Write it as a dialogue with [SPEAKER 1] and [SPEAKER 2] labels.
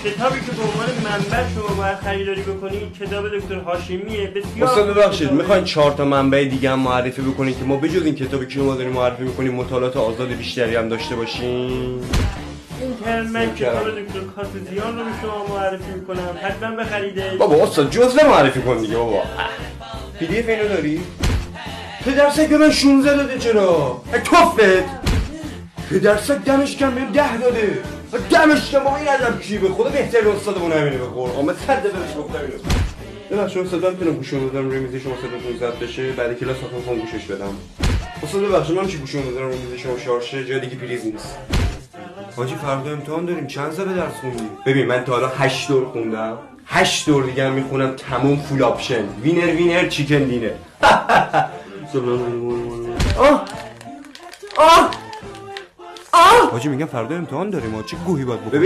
[SPEAKER 1] کتابی که به عنوان منبع شما باید خریداری بکنید کتاب دکتر هاشمیه. بسیار
[SPEAKER 2] استاد ببخشید میخواین 4 تا منبع دیگه هم معرفی بکنید که ما بجز این کتابی که شما داریم معرفی میکنیم مطالعات آزاد بیشتری هم داشته باشیم؟
[SPEAKER 1] من کتاب دکتر کاتوزیان رو به شما معرفی میکنم، حتما بخریده.
[SPEAKER 2] بابا استاد جزوه معرفی کن دیگه بابا. پی دی اف اینو داری؟ پدرسک به من 16 داده چرا؟ توفت پدرسک دمش کم بهم 10 داده. دمش کم بابا این عجب کی به خدا بهتر استادمون همینه به قرآن. من صد بهش گفتم اینو. ببخشید استاد من میتونم گوشم بذارم روی میز شما صداتون ضبط بشه بعد کلاس خودم گوشش بدم. استاد ببخشید من چی گوشم بذارم روی میز شما شارژ شه جای دیگه پریز نیست. حاجی فردا امتحان داریم چند سال درس خوندی؟ ببین من تا حالا 8 دور خوندم 8 دور دیگه هم میخونم تموم فول آپشن وینر چیکن دینر. حاجی میگم فردا امتحان داریم چه گوهی باید بکنیم؟